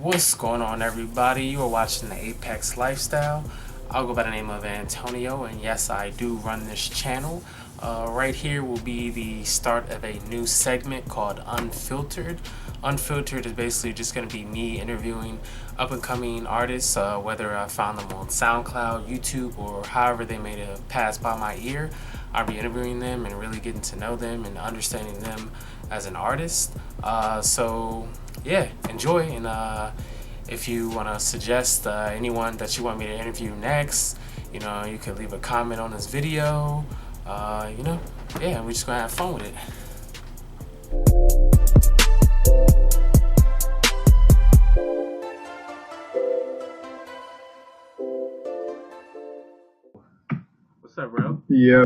What's going on, everybody? You are watching the Apex Lifestyle. I'll go by the name of Antonio, and yes, I do run this channel. Right here will be the start of a new segment called Unfiltered. Unfiltered is basically just going to be me interviewing up-and-coming artists, whether I found them on SoundCloud, YouTube, or however they may have passed by my ear. I'll be interviewing them and really getting to know them and understanding them as an artist. So yeah, enjoy, and if you want to suggest anyone that you want me to interview next, you could leave a comment on this video. Yeah, we're just gonna have fun with it. What's up, bro? Yeah.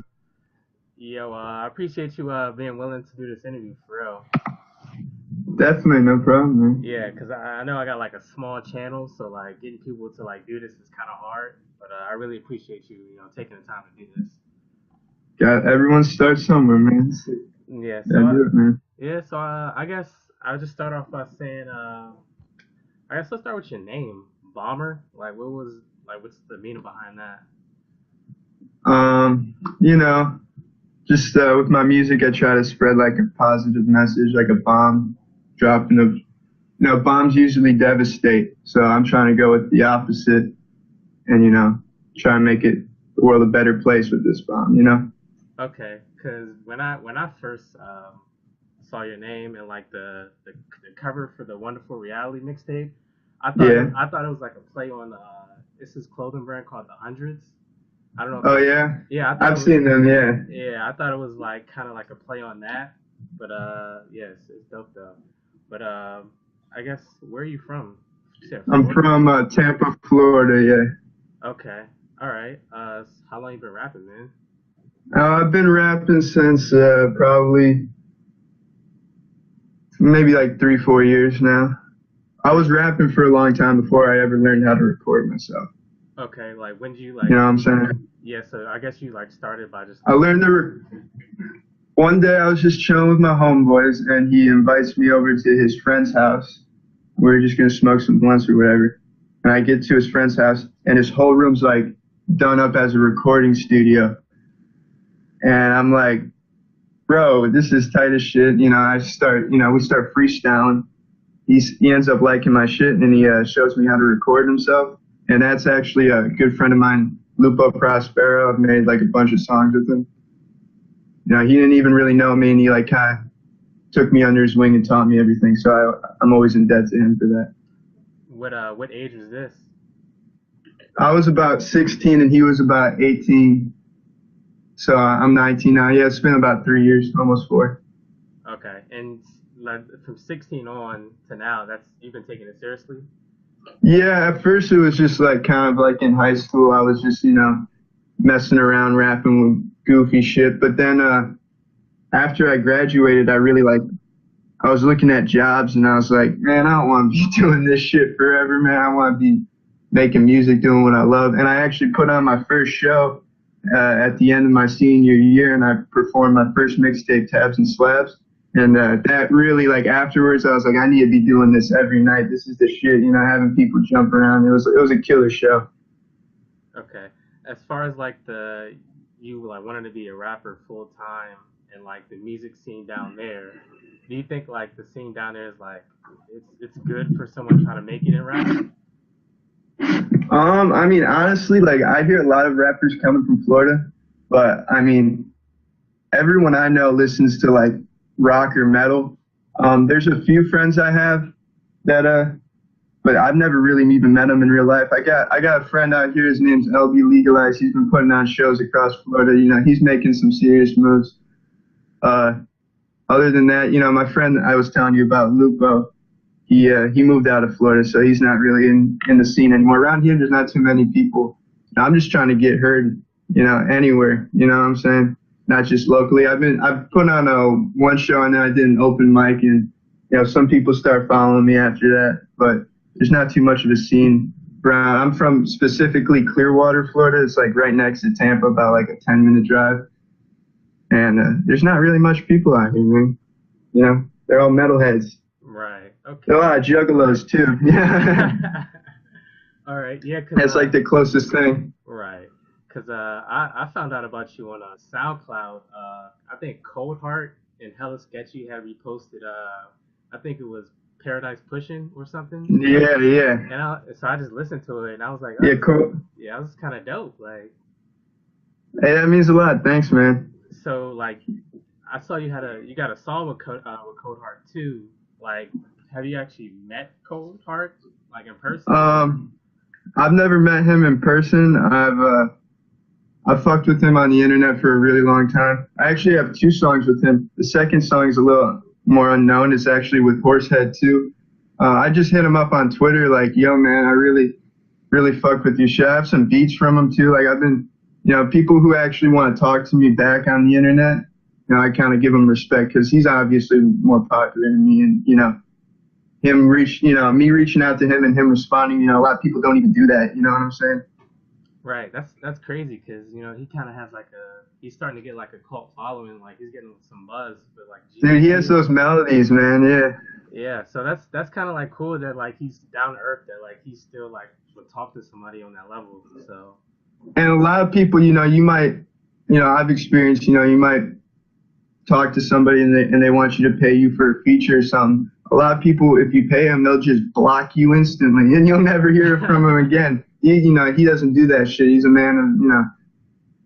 Yo, I appreciate you being willing to do this interview, for real. Definitely, no problem, man. Yeah, because I know I got like a small channel, so like getting people to like do this is kind of hard, but I really appreciate you, taking the time to do this. Everyone starts somewhere, man. Yeah, Do it, man. Yeah, so I guess I'll just start off by saying, I guess let's start with your name, Bomber. What's the meaning behind that? Just with my music, I try to spread like a positive message, like a bomb dropping of, bombs usually devastate. So I'm trying to go with the opposite and, try and make the world a better place with this bomb, Okay, because when I first saw your name and like the cover for the Wonderful Reality mixtape, I thought it was like a play on it's this clothing brand called the Hundreds. I don't know. Oh yeah. Yeah, I've seen them. Yeah. Yeah, I thought it was like kind of like a play on that, but yes, it's dope though. But I guess where are you from? I'm from Tampa, Florida. Yeah. Okay. All right. How long you been rapping, man? I've been rapping since probably maybe like 3-4 years now. I was rapping for a long time before I ever learned how to record myself. Okay, like when did you like? You know what I'm saying? Yeah, so I guess you like started by just. I learned one day I was just chilling with my homeboys, and he invites me over to his friend's house. We were just gonna smoke some blunts or whatever. And I get to his friend's house, and his whole room's like done up as a recording studio. And I'm like, bro, this is tight as shit. We start freestyling. He ends up liking my shit, and he shows me how to record himself. And that's actually a good friend of mine, Lupo Prospero. I've made like a bunch of songs with him. He didn't even really know me, and he like kind of took me under his wing and taught me everything. So I'm always in debt to him for that. What age was this? I was about 16 and he was about 18. So I'm 19 now. Yeah, it's been about 3 years, almost 4. Okay, and like from 16 on to now, you've been taking it seriously? Yeah, at first it was just like kind of like in high school, I was just, messing around, rapping with goofy shit. But then after I graduated, I was looking at jobs and I was like, man, I don't want to be doing this shit forever, man. I want to be making music, doing what I love. And I actually put on my first show at the end of my senior year, and I performed my first mixtape, Tabs and Slabs. And that really, like, afterwards, I was like, I need to be doing this every night. This is the shit, having people jump around. It was a killer show. Okay. As far as, like, you wanted to be a rapper full time and, like, the music scene down there, do you think, like, the scene down there is, like, it's good for someone trying to make it in rap? I mean, honestly, like, I hear a lot of rappers coming from Florida, but, I mean, everyone I know listens to, like, rock or metal. There's a few friends I have that but I've never really even met them in real life. I got a friend out here, his name's LB Legalize. He's been putting on shows across Florida. He's making some serious moves. Other than that, my friend I was telling you about, Lupo, he moved out of Florida, so he's not really in the scene anymore. Around here there's not too many people. I'm just trying to get heard, anywhere, you know what I'm saying? Not just locally. I've put on one show, and then I did an open mic, and some people start following me after that. But there's not too much of a scene around. I'm from specifically Clearwater, Florida. It's like right next to Tampa, about like a 10-minute drive. And there's not really much people out here, man. They're all metalheads. Right. Okay. There are a lot of juggalos too. Yeah. All right. Yeah. That's like the closest thing. Right. Cause I found out about you on SoundCloud. I think Cold Heart and Hella Sketchy had reposted. I think it was Paradise Pushing or something. Yeah, yeah. And so I just listened to it and I was like, Yeah, cool. yeah, that was kind of dope. Like, Hey, that means a lot. Thanks, man. so like, I saw you got a song with Cold Heart too. Like, have you actually met Cold Heart like in person? I've never met him in person. I've fucked with him on the internet for a really long time. I actually have 2 songs with him. The second song is a little more unknown. It's actually with Porsche Head too. I just hit him up on Twitter like, yo man, I really fuck with your shit. I have some beats from him too. Like I've been, people who actually want to talk to me back on the internet, I kind of give him respect because he's obviously more popular than me, and me reaching out to him and him responding. A lot of people don't even do that. You know what I'm saying? Right. That's crazy because he kind of has he's starting to get like a cult following. Like he's getting some buzz, but like dude, he has those melodies, man. Yeah. Yeah. So that's kind of like cool that like he's down to earth. That like he's still like would talk to somebody on that level. So. And a lot of people, you might, I've experienced, you might talk to somebody and they want you to pay you for a feature or something. A lot of people, if you pay them, they'll just block you instantly, and you'll never hear from him again. He doesn't do that shit. He's a man of,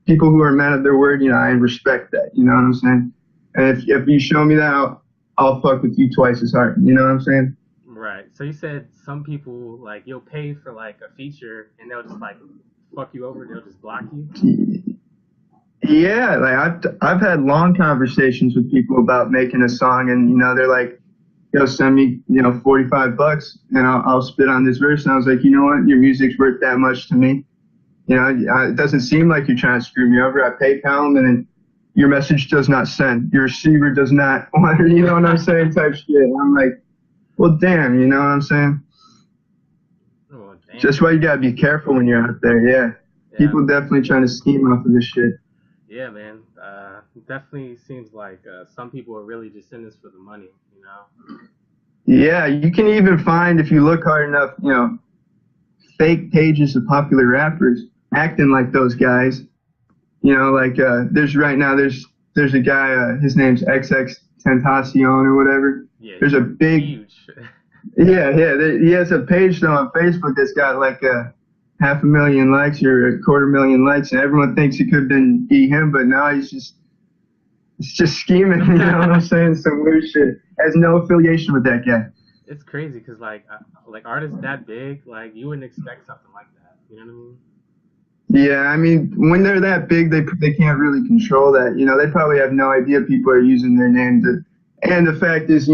people who are men of their word. I respect that. You know what I'm saying? And if you show me that, I'll fuck with you twice as hard. You know what I'm saying? Right. So you said some people like you'll pay for like a feature and they'll just like fuck you over. They'll just block you. Yeah, like I've had long conversations with people about making a song, and they're like, "Yo, send me $45, and I'll spit on this verse." And I was like, you know what, your music's worth that much to me. It doesn't seem like you're trying to screw me over. I PayPal them, and then your message does not send. Your receiver does not want. You know what I'm saying? Type shit. And I'm like, well, damn. You know what I'm saying? Oh, damn. Just why you gotta be careful when you're out there. Yeah. People definitely trying to scheme off of this shit. Yeah, man. It definitely seems like some people are really just in this for the money, Yeah, you can even find, if you look hard enough, fake pages of popular rappers acting like those guys. There's a guy, his name's XX Tentacion or whatever. Yeah, there's a big, huge. yeah, he has a page though on Facebook that's got like 500,000 likes or 250,000 likes, and everyone thinks it could be him, but now it's just scheming. You know what I'm saying? Some weird shit. Has no affiliation with that guy. It's crazy because like artists that big, like you wouldn't expect something like that. You know what I mean? Yeah, I mean, when they're that big, they can't really control that. They probably have no idea people are using their name and the fact is,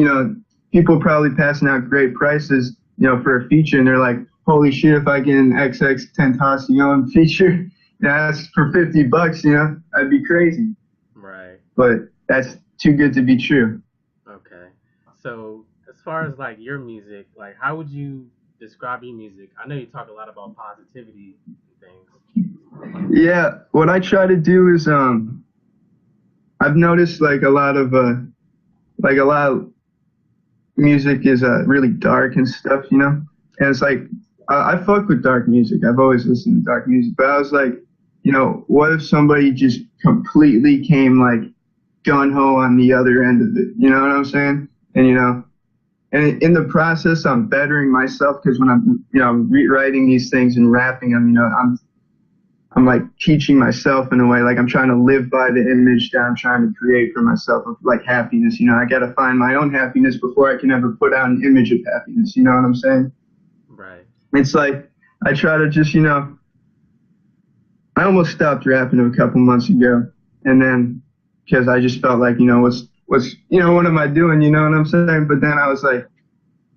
people probably passing out great prices, for a feature, and they're like, holy shit, if I get an XX Tentacion feature, that's for $50, that'd be crazy. Right. But that's too good to be true. Okay. So as far as like your music, like how would you describe your music? I know you talk a lot about positivity and things. Yeah, what I try to do is I've noticed like a lot of music is really dark and stuff, and it's like I fuck with dark music. I've always listened to dark music, but I was like, what if somebody just completely came like gun-ho on the other end of it? You know what I'm saying? And and in the process, I'm bettering myself because when I'm rewriting these things and rapping them, I'm like teaching myself in a way, like I'm trying to live by the image that I'm trying to create for myself of like happiness. I got to find my own happiness before I can ever put out an image of happiness. You know what I'm saying? Right. It's like I try to just, I almost stopped rapping a couple months ago, and then because I just felt like, what's what am I doing? You know what I'm saying? But then I was like,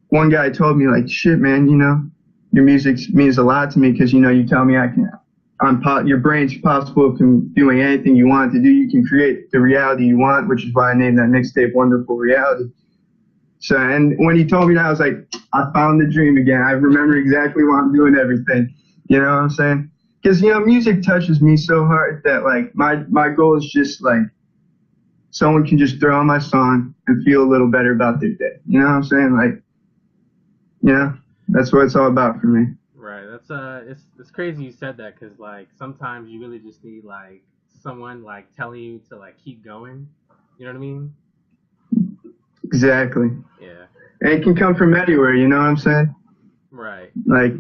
one guy told me like, shit, man, your music means a lot to me because you tell me your brain's possible of doing anything you want to do. You can create the reality you want, which is why I named that mixtape Wonderful Reality. So, and when he told me that, I was like, I found the dream again. I remember exactly why I'm doing everything. You know what I'm saying? Because, music touches me so hard that, like, my goal is just, like, someone can just throw on my song and feel a little better about their day. You know what I'm saying? Like, You know, that's what it's all about for me. Right. That's it's crazy you said that because like sometimes you really just need like someone like telling you to like keep going. You know what I mean? Exactly. Yeah. And it can come from anywhere, you know what I'm saying? Right. Like,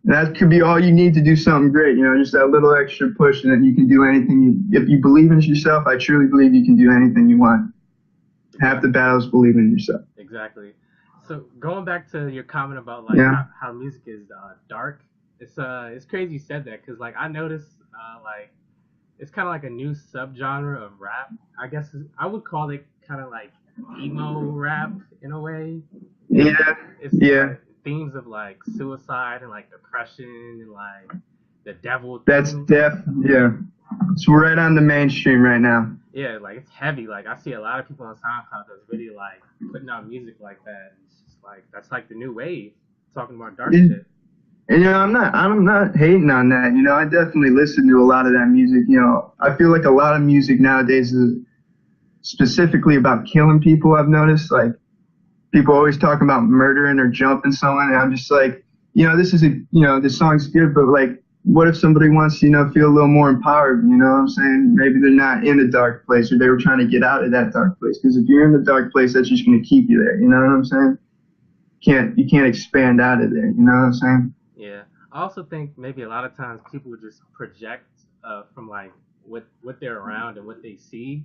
that could be all you need to do something great, you know, just that little extra push, and then you can do anything. If you believe in yourself, I truly believe you can do anything you want. Half the Exactly. battle is believing in yourself. Exactly. So going back to your comment about like Yeah. how music is dark, it's crazy you said that because like I noticed like it's kind of like a new subgenre of rap. I guess I would call it kind of like emo rap in a way. Yeah. It's Yeah. like themes of like suicide and like depression and like the devil That's theme. yeah. It's right on the mainstream right now. Yeah, like it's heavy. Like I see a lot of people on SoundCloud that's really like putting out music like that. It's just like that's like the new wave, talking about dark And, shit. and you know, I'm not hating on that. You know, I definitely listen to a lot of that music. You know, I feel like a lot of music nowadays is specifically about killing people. I've noticed, like, people always talk about murdering or jumping someone, and I'm just like, you know, this song's good, but like, what if somebody wants to, you know, feel a little more empowered? You know what I'm saying? Maybe they're not in a dark place, or they were trying to get out of that dark place. Because if you're in the dark place, that's just going to keep you there. You know what I'm saying? You can't expand out of there. You know what I'm saying? Yeah, I also think maybe a lot of times people would just project from like what they're around and what they see.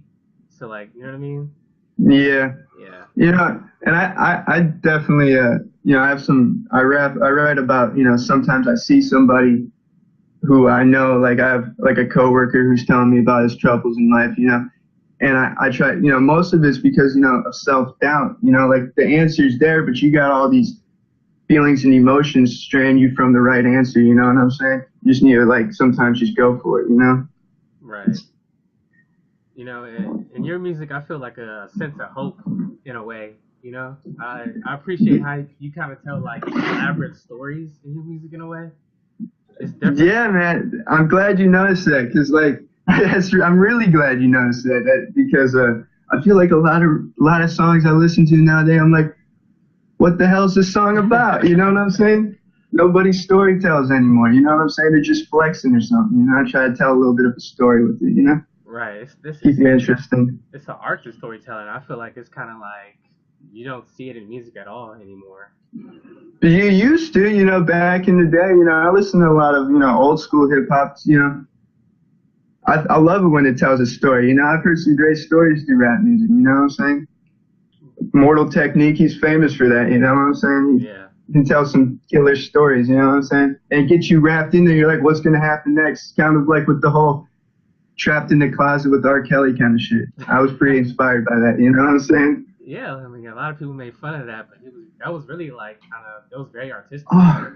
So like, you know what I mean? Yeah. Yeah. You know, and I definitely, you know, I write about, you know, sometimes I see somebody who I know, like I have like a coworker who's telling me about his troubles in life, you know, and I try, you know, most of it's because, you know, of self-doubt, you know, like the answer's there, but you got all these feelings and emotions straying you from the right answer, you know what I'm saying? You just need to like sometimes just go for it, you know? Right. You know, in your music, I feel like a sense of hope in a way. You know, I appreciate how you kind of tell like elaborate stories in your music in a way. It's different. Yeah, man. I'm glad you noticed that because, like, I'm really glad you noticed that because I feel like a lot of songs I listen to nowadays, I'm like, what the hell's this song about? You know what I'm saying? Nobody story tells anymore. You know what I'm saying? They're just flexing or something. You know, I try to tell a little bit of a story with it. You know, Right. It's this keep it interesting. it's an art to storytelling. I feel like it's kind of like you don't see it in music at all anymore. You used to, you know, back in the day. You know, I listen to a lot of, you know, old school hip hop. You know, I love it when it tells a story. You know, I've heard some great stories through rap music. You know what I'm saying? Mortal Technique, he's famous for that. You know what I'm saying? Yeah. He can tell some killer stories. You know what I'm saying? And it gets you wrapped in there. You're like, what's gonna happen next? Kind of like with the whole trapped in the closet with R. Kelly kind of shit. I was pretty inspired by that. You know what I'm saying? Yeah. I mean, a lot of people made fun of that, but that was really like kind of it was very artistic. Oh,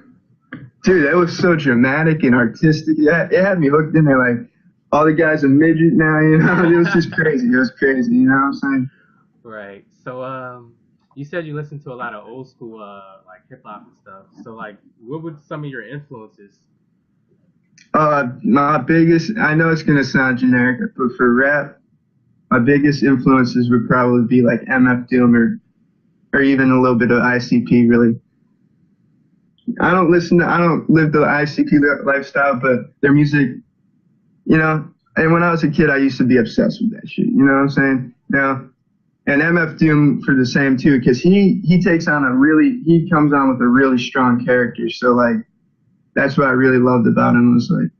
dude, that was so dramatic and artistic. Yeah, it had me hooked in there. Like, all the guys are midget now. You know, it was just crazy. It was crazy. You know what I'm saying? Right. So, you said you listen to a lot of old school, like hip hop and stuff. So, like, what would some of your influences? My biggest, I know it's gonna sound generic, but for rap, my biggest influences would probably be like MF Doom or even a little bit of ICP. Really, I don't live the ICP lifestyle, but their music, you know. And when I was a kid, I used to be obsessed with that shit. You know what I'm saying? You know, and MF Doom for the same too, because he comes on with a really strong character. So like that's what I really loved about him was like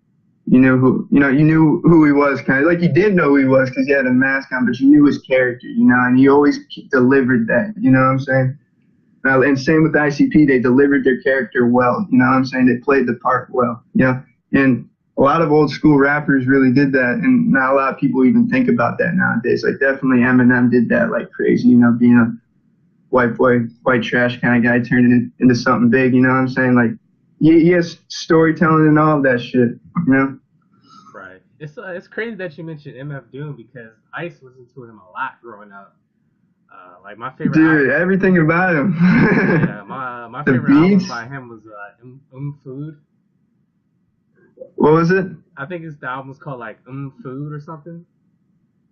you knew who he was, kind of like you did know who he was because he had a mask on, but you knew his character, you know, and he always delivered that. You know what I'm saying? And same with ICP, they delivered their character well. You know what I'm saying? They played the part well. You know, and a lot of old school rappers really did that, and not a lot of people even think about that nowadays. Like definitely Eminem did that like crazy. You know, being a white boy, white trash kind of guy, turning it into something big. You know what I'm saying? Like he has storytelling and all of that shit. You know? Right. It's crazy that you mentioned MF Doom because I used to listen to him a lot growing up. Like my favorite Dude, album. everything about him. Yeah, my The favorite album beats. by him was Food. What was it? I think the album's called like Food or something.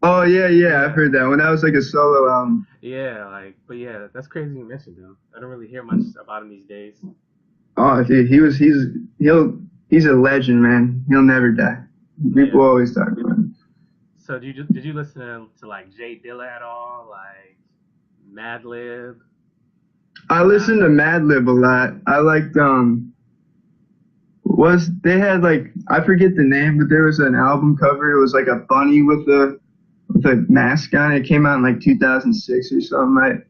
Oh yeah, I've Yeah. heard that one. That was like a solo album. Yeah, like, but yeah, that's crazy you mentioned him. I don't really hear much about him these days. Oh, dude, he'll he's a legend, man. He'll never die. People Yeah. always talk about him. So did you listen to like Jay Dilla at all? Like Madlib? I Nah. listened to Madlib a lot. I liked was they had like I forget the name, but there was an album cover. It was like a bunny with a mask on. It came out in like 2006 or something.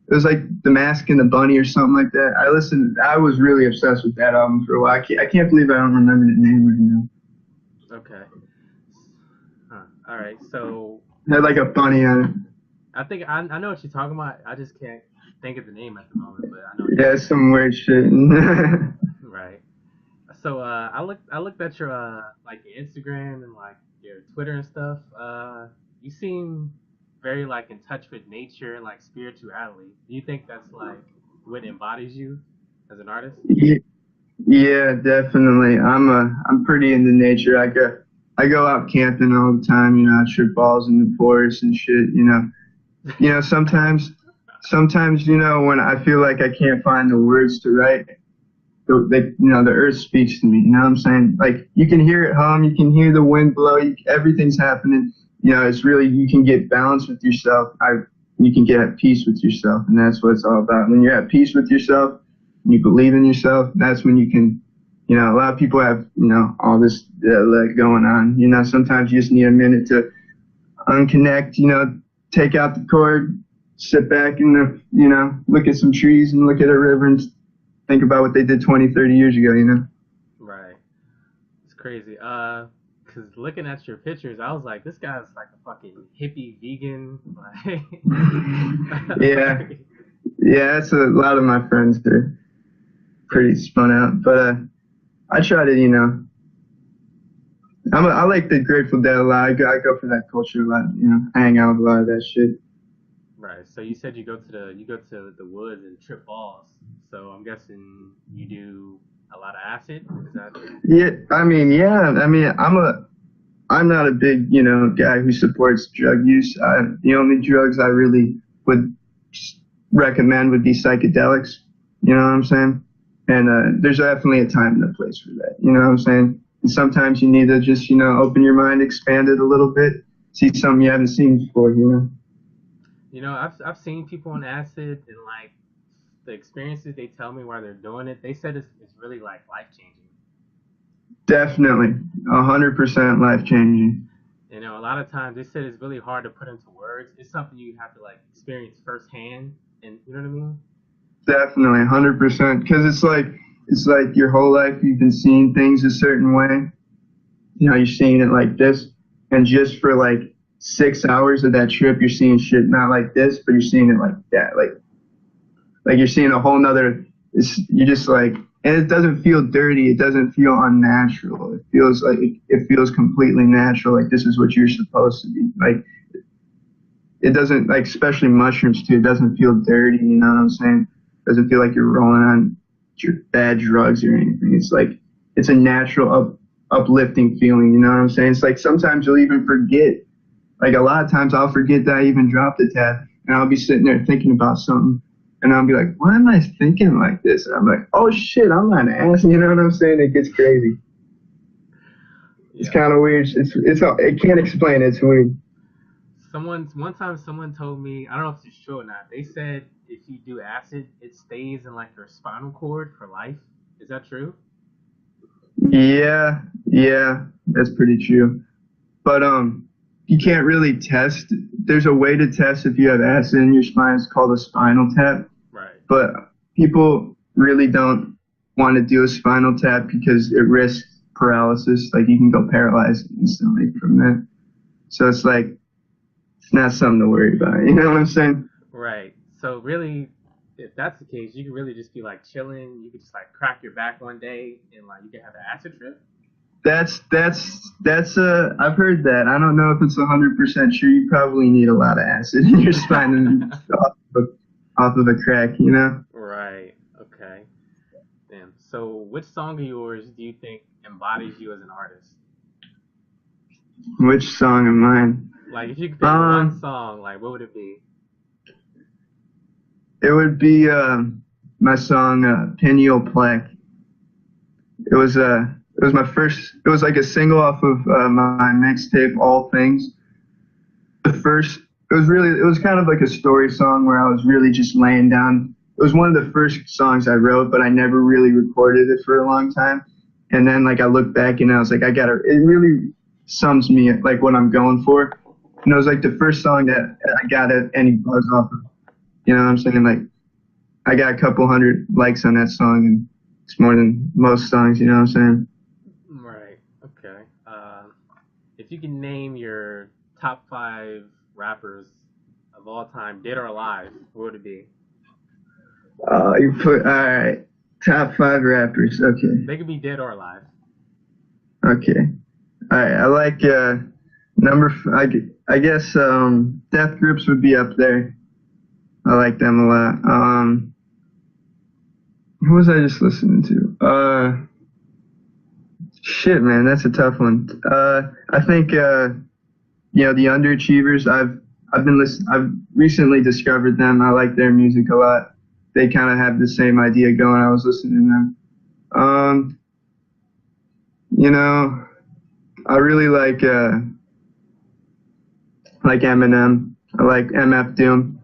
It was like the mask and the bunny or something like that. I listened. I was really obsessed with that album for a while. I can't believe I don't remember the name right now. Okay. Huh. All right. So It had like a bunny on it. I think I know what you're talking about. I just can't think of the name at the moment, but I know what you're Yeah, saying. some weird shit. Right. So I looked at your like your Instagram and like your Twitter and stuff. You seem very like in touch with nature and like spirituality. Do you think that's like what embodies you as an artist? Yeah, yeah, definitely. I'm pretty into nature. I go out camping all the time. You know, I trip balls in the forest and shit. Sometimes when I feel like I can't find the words to write, the earth speaks to me. You know what I'm saying? Like you can hear it hum, you can hear the wind blow, everything's happening. It's really you can get balance with yourself. You can get at peace with yourself, and that's what it's all about. When you're at peace with yourself, you believe in yourself. That's when you can. A lot of people have all this like going on. Sometimes you just need a minute to unconnect. Take out the cord, sit back and look at some trees and look at a river and think about what they did 20, 30 years ago. Right. It's crazy. Cause looking at your pictures, I was like, this guy's like a fucking hippie vegan. Yeah, Like, yeah, that's a lot of my friends. They're pretty damn. spun out, but I try to, I like the Grateful Dead a lot. I go for that culture a lot. I hang out with a lot of that shit. Right. So you said you go to the woods and trip balls. So I'm guessing you do a lot of acid. Is that Yeah, I'm not a big, guy who supports drug use. The only drugs I really would recommend would be psychedelics. You know what I'm saying? And there's definitely a time and a place for that. You know what I'm saying? And sometimes you need to just, open your mind, expand it a little bit, see something you haven't seen before. I've seen people on acid and like the experiences they tell me while they're doing it. They said it's really like life changing. Definitely, 100% life changing. A lot of times they said it's really hard to put into words. It's something you have to like experience firsthand, and you know what I mean? Definitely, 100%. Because it's like your whole life you've been seeing things a certain way. You're seeing it like this, and just for like 6 hours of that trip, you're seeing shit not like this, but you're seeing it like that. Like you're seeing a whole nother. You're just like, and it doesn't feel dirty. It doesn't feel unnatural. It feels completely natural. Like this is what you're supposed to be. Like it doesn't like, especially mushrooms too. It doesn't feel dirty. You know what I'm saying? It doesn't feel like you're rolling on bad drugs or anything. It's like it's a natural uplifting feeling. You know what I'm saying? It's like sometimes you'll even forget. Like a lot of times I'll forget that I even dropped a tab, and I'll be sitting there thinking about something, and I'll be like, why am I thinking like this? And I'm like, oh shit, I'm not an ass. You know what I'm saying? It gets crazy. It's Yeah. kind of weird. It can't explain it. It's weird. One time someone told me, I don't know if it's true or not. They said if you do acid, it stays in like your spinal cord for life. Is that true? Yeah, yeah, that's pretty true. But you can't really test. There's a way to test if you have acid in your spine. It's called a spinal tap. Right. But people really don't want to do a spinal tap because it risks paralysis. Like you can go paralyzed instantly from that. So it's like it's not something to worry about. You know what I'm saying? Right. So really, if that's the case, you can really just be like chilling. You could just like crack your back one day and like you can have an acid trip. That's I've heard that. I don't know if it's 100% true. You probably need a lot of acid in your spine off of a crack. Right. Okay. Damn. So which song of yours do you think embodies you as an artist? Which song of mine? Like, if you could pick one song, like, what would it be? It would be my song Pineal Plaque. It was my first. It was like a single off of my mixtape All Things. It was kind of like a story song where I was really just laying down. It was one of the first songs I wrote, but I never really recorded it for a long time. And then like I looked back and I was like, it really sums me like what I'm going for. And it was like the first song that I got any buzz off of. You know what I'm saying? Like I got a couple hundred likes on that song, and it's more than most songs. You know what I'm saying? Right. Okay. If you can name your top 5 rappers of all time, dead or alive, what would it be? All right, top 5 rappers. Okay. They could be dead or alive. Okay. All right. I like I guess Death Grips would be up there. I like them a lot. Who was I just listening to? Shit, man, that's a tough one. I think the Underachievers. I've recently discovered them. I like their music a lot. They kind of have the same idea going. I was listening to them. I really like Eminem. I like MF Doom.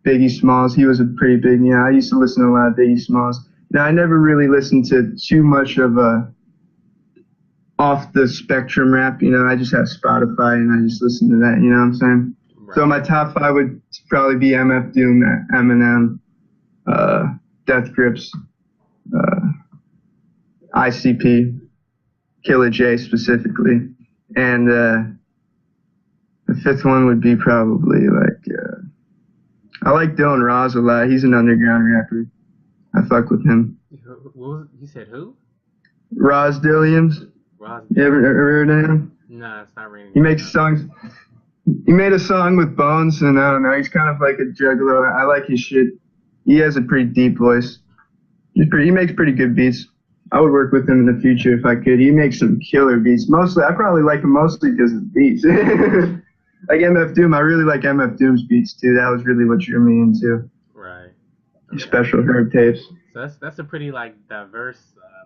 Biggie Smalls. He was a pretty big. I used to listen to a lot of Biggie Smalls. Now I never really listened to too much of off the spectrum rap. I just have Spotify and I just listen to that. You know what I'm saying? Right. So my top 5 would probably be MF Doom, Eminem, Death Grips, ICP, Killer J specifically, and the 5th one would be probably like I like Dylan Ross a lot. He's an underground rapper. I fuck with him. You said who? Ross Dilliams. You ever heard of him? No, it's not ringing. He makes songs. He made a song with Bones, and I don't know. He's kind of like a juggler. I like his shit. He has a pretty deep voice. He makes pretty good beats. I would work with him in the future if I could. He makes some killer beats. Mostly, I probably like him mostly because of the beats. Like MF Doom, I really like MF Doom's beats too. That was really what drew me into. Right. Okay. Special Herb tapes. So that's a pretty like diverse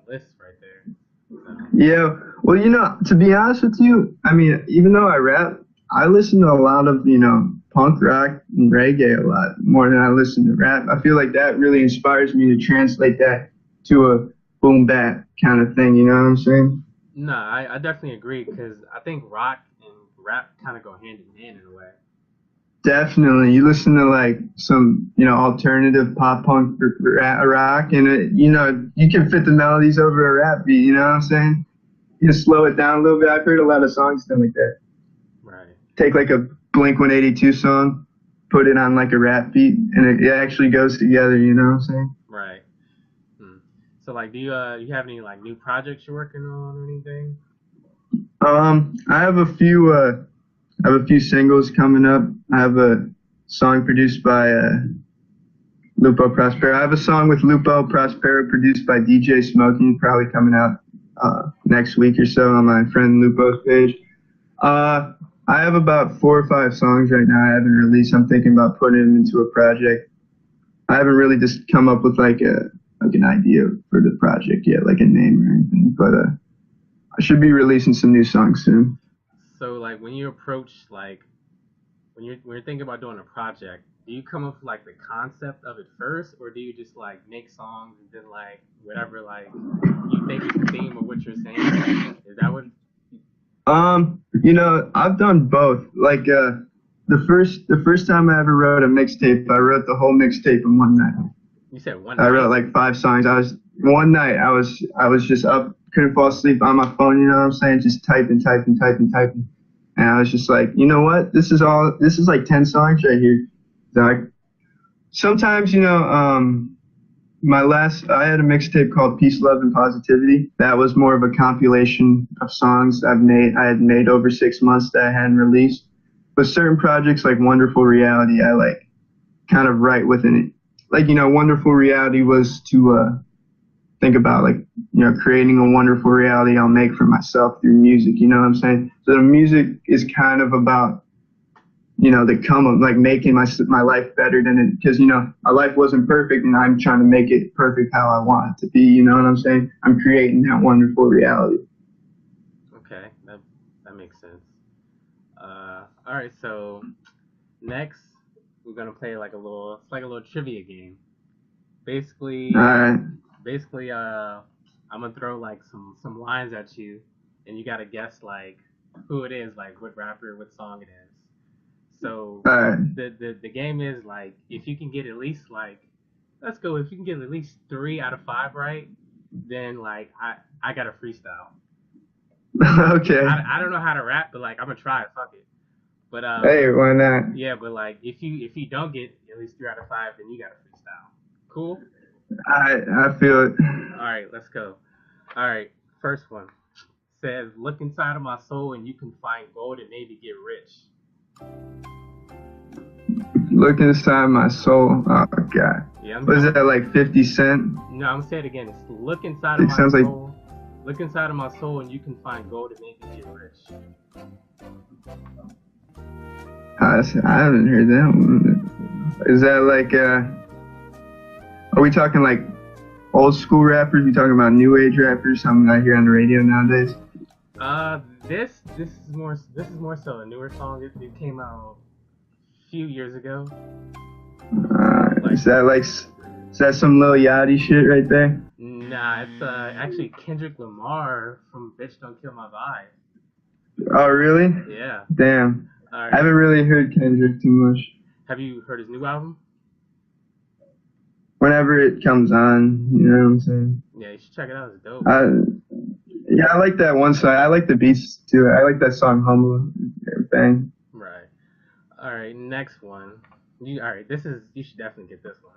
list right there. So. Yeah. Well, to be honest with you, I mean, even though I rap, I listen to a lot of punk rock and reggae a lot more than I listen to rap. I feel like that really inspires me to translate that to a boom bap kind of thing. You know what I'm saying? No, I definitely agree because I think rock and rap kind of go hand in hand in a way. Definitely. You listen to like some, alternative pop punk rock and you can fit the melodies over a rap beat, you know what I'm saying? You just slow it down a little bit. I've heard a lot of songs done like that. Right. Take like a Blink-182 song, put it on like a rap beat, and it actually goes together, you know what I'm saying? Right. So like, do you have any like new projects you're working on or anything? I have a few singles coming up. I have a song produced by Lupo Prospero. I have a song with Lupo Prospero produced by DJ Smoking, probably coming out next week or so on my friend Lupo's page. I have about 4 or 5 songs right now I haven't released. I'm thinking about putting them into a project. I haven't really just come up with like an idea for the project yet, like a name or anything, but I should be releasing some new songs soon. So like when you approach like when you're thinking about doing a project, do you come up with like the concept of it first, or do you just like make songs and then like whatever like you think is the theme of what you're saying? Is that what? I've done both. Like the first time I ever wrote a mixtape, I wrote the whole mixtape in one night. You said one night? I wrote like 5 songs. One night I was just up, couldn't fall asleep on my phone, you know what I'm saying? Just typing. And I was just like, you know what? This is like 10 songs right here. Sometimes, I had a mixtape called Peace, Love, and Positivity. That was more of a compilation of songs I had made over 6 months that I hadn't released. But certain projects like Wonderful Reality, I like kind of write within it. Like, Wonderful Reality was to think about like, you know, creating a wonderful reality I'll make for myself through music. You know what I'm saying? So the music is kind of about, you know, the come of like making my life better than it, because, you know, my life wasn't perfect and I'm trying to make it perfect how I want it to be. You know what I'm saying? I'm creating that wonderful reality. Okay, that makes sense. All right, so next we're gonna play like it's like a little trivia game. Basically, All right. I'm gonna throw like some lines at you, and you gotta guess like who it is, like what rapper, what song it is. So All right. the game is like if you can get at least like let's go if you can get at least 3 out of 5 right, then like I got a freestyle. Okay. I don't know how to rap, but like I'm gonna try it. Fuck it. But Hey, why not? yeah, but like if you don't get at least 3 out of 5, then you got a freestyle. Cool. I feel it. All right, let's go. All right, first one says, "Look inside of my soul, and you can find gold and maybe get rich." Look inside my soul. Oh God. Yeah. Was that like 50 Cent? No, I'm gonna say it again. It's look inside of my sounds like- soul. Look inside of my soul, and you can find gold and maybe get rich. I haven't heard that one. Is that like are we talking like old school rappers? We talking about new age rappers? Something I hear on the radio nowadays? This is more so a newer song. It came out a few years ago. Is that some Lil Yachty shit right there? Nah, it's actually Kendrick Lamar from "Bitch Don't Kill My Vibe." Oh really? Yeah. Damn. All right. I haven't really heard Kendrick too much. Have you heard his new album? Whenever it comes on, you know what I'm saying? Yeah, you should check it out. It's dope. Yeah, I like that one song. I like the beats too. I like that song "Humble." Bang. Right. All right. Next one. All right. You should definitely get this one.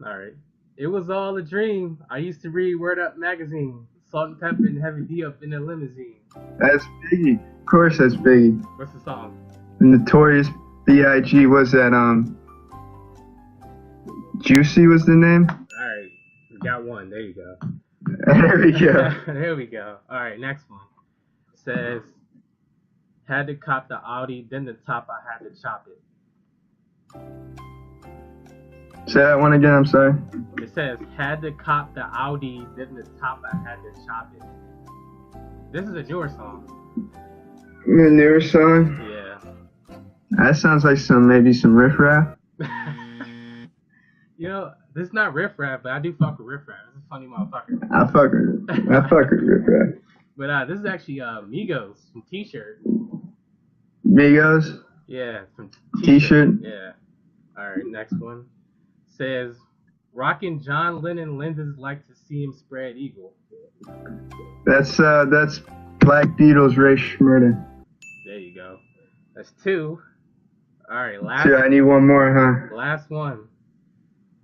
All right. It was all a dream. I used to read Word Up magazine. Salt and Pepper and Heavy D up in the limousine. That's Biggie. Of course, that's Biggie. What's the song? The Notorious B.I.G. was that Juicy was the name. All right. We got one. There you go. There we go. There we go. All right. Next one. It says, had to cop the Audi, then the top I had to chop it. Say that one again. I'm sorry. It says, had to cop the Audi, then the top I had to chop it. This is a newer song. The newer song. Yeah. That sounds like maybe some riff rap. You know, this is not riff rap, but I do fuck with riff rap. This is a funny motherfucker. I fuck with riff rap. But this is actually Migos from T-Shirt. Migos. Yeah, from T-Shirt. Yeah. All right, next one says, "Rockin' John Lennon lenses like to see him spread eagle." That's Black Beatles, Ray Schmurda. There you go. That's 2. All right, last. Sure, I need one more, huh? Last one.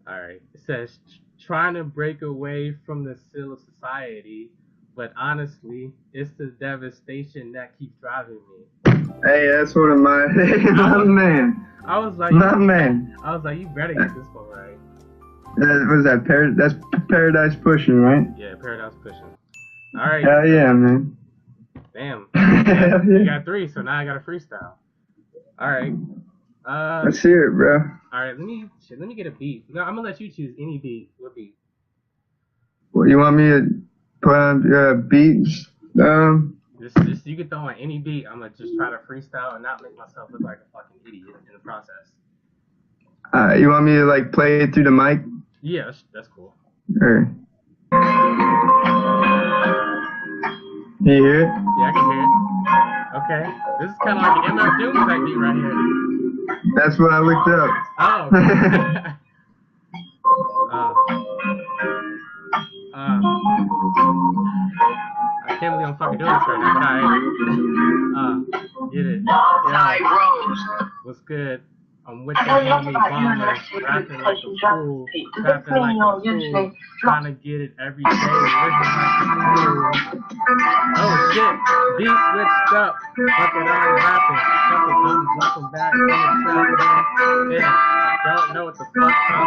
All right. It says, "Trying to break away from the seal of society, but honestly, it's the devastation that keeps driving me." Hey, that's one of my man. I was like, my man. I was like, you better get this one right. Was that that's Paradise Pushing, right? Yeah, Paradise Pushing. All right. Hell yeah, man. Damn. Hell You yeah. got 3, so now I got a freestyle. All right. Let's hear it, bro. All right. Let me get a beat. No, I'm gonna let you choose any beat. What beat? What, you want me to put on beats? Just you can throw on any beat. I'm gonna just try to freestyle and not make myself look like a fucking idiot in the process. You want me to like play it through the mic? Yeah, that's cool. Or can you hear it? Yeah, I can hear it. Okay. This is kind of like an MF Doom type beat right here. That's what I looked up. Oh. I can't believe I'm fucking doing this right now, but alright. Get it. Yeah. What's good? I'm with the homie bomber, rapping like a fool, rapping like a fool, trying to get it every day, living like a fool. Oh shit, beat switched up, fuck it, I'm rapping, fuck it, I'm jumping back in the track, man. I don't know what the fuck I'm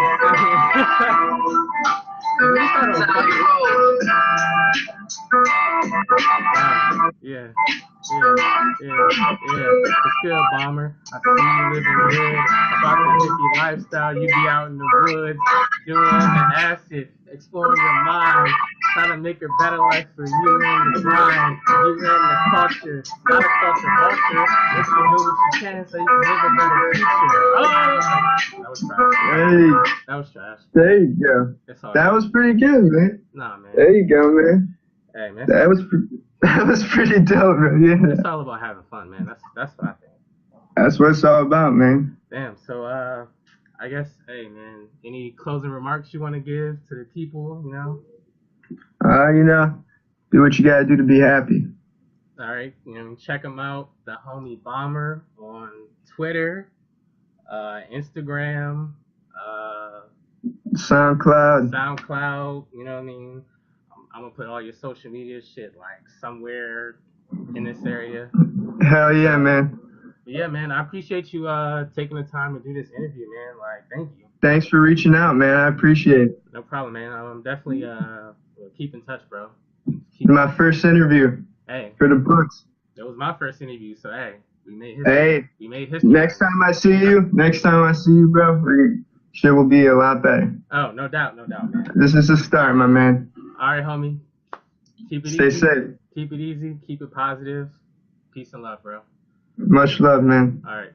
saying. we start on funny. Yeah. It's good, Bomber. I see you living good. About the hippie lifestyle, you be out in the woods, doing the acid, exploring your mind, trying to make a better life for you in the grind. You in the culture, not a culture vulture. If you do what you can, so you can live a better future. Oh, that was trash. Hey, That was trash. there you go. It's all That right. was pretty good, man. Nah, man. There you go, man. Hey, man. That was pretty dope, man. Yeah. It's all about having fun, man. That's what I think. That's what it's all about, man. Damn. So, I guess, hey, man, any closing remarks you want to give to the people? You know. You know, do what you gotta do to be happy. All right. You know, check him out, the homie Bomber, on Twitter, Instagram, SoundCloud. You know what I mean? I'm gonna put all your social media shit like somewhere in this area. Hell yeah, man. But yeah, man, I appreciate you taking the time to do this interview, man. Like, thank you. Thanks for reaching out, man. I appreciate it. No problem, man. I'm definitely we'll keep in touch, bro. My first interview Hey, for the books. that was my first interview, so hey, we made history. Hey, We made history. next time I see you, bro, shit will be a lot better. Oh, no doubt, man. This is the start, my man. All right, homie. Keep it Stay easy. safe. Keep it easy. Keep it positive. Peace and love, bro. Much love, man. All right.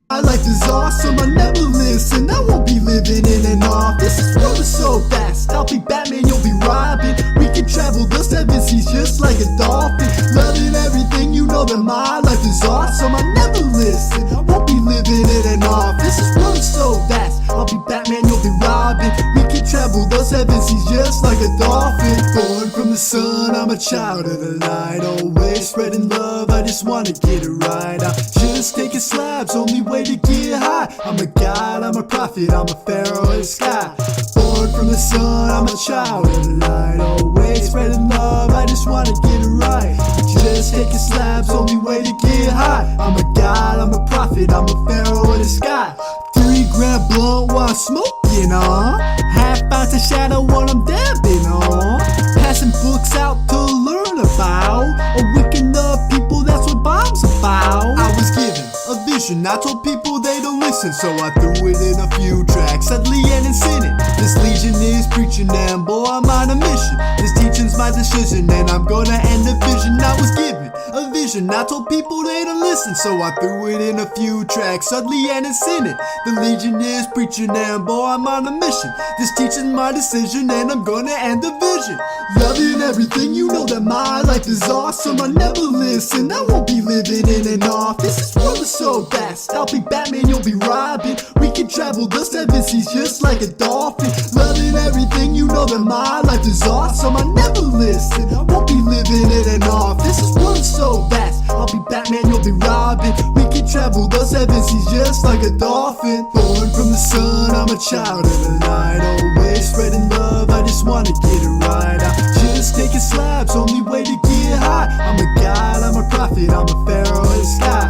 My life is awesome, I never listen. I won't be living in an office. This world is so vast. I'll be Batman, you'll be Robin. We can travel the seven seas just like a dolphin. Loving everything, you know that my life is awesome. I never listen. I won't be living in an office. This world is so vast. I'll be Batman, you'll be Robin. We can travel the seven seas just like a dolphin. Born from the sun, I'm a child of the light. Always spreading love, I just wanna get it right. I just taking slabs, only way to get high. I'm a god, I'm a prophet, I'm a pharaoh in the sky. Born from the sun, I'm a child of the light. Always spreading love, I just wanna get it right. Just taking slabs, only way to get high. I'm a god, I'm a prophet, I'm a pharaoh in the sky. 3 gram blunt while I'm smoking on. Half ounce of shadow while I'm dabbing on. Passing books out to learn about. Awaken the people, that's what bomb's about. I was given a vision, I told people they don't listen, so I threw it in a few tracks, sadly and in sinning. This legion is preaching and boy I'm on a mission. This teaching's my decision and I'm gonna end the vision. I was given a vision, I told people they don't listen, so I threw it in a few tracks, sadly and in sinning. The legion is preaching and boy I'm on a mission. This teaching's my decision and I'm gonna end the vision. Loving everything, you know that my life is awesome. I never listen, I won't be living in an office. This world is so vast. I'll be Batman, you'll be Robin. We can travel the seven seas just like a dolphin. Loving everything, you know that my life is awesome. I never listen, I won't be living in an office. This world is so vast. I'll be Batman, you'll be Robin. We can travel the seven seas just like a dolphin. Born from the sun, I'm a child of the light. Always spreading love, I just wanna get it right. I just taking slabs, only way to get high. I'm a god, I'm a prophet, I'm a pharaoh in the sky.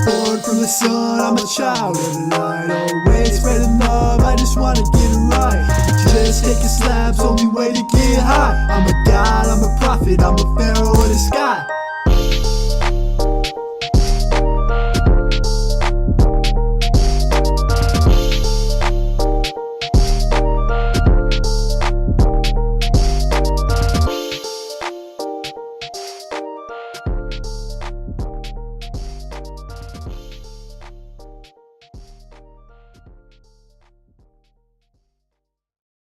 Born from the sun, I'm a child of the light.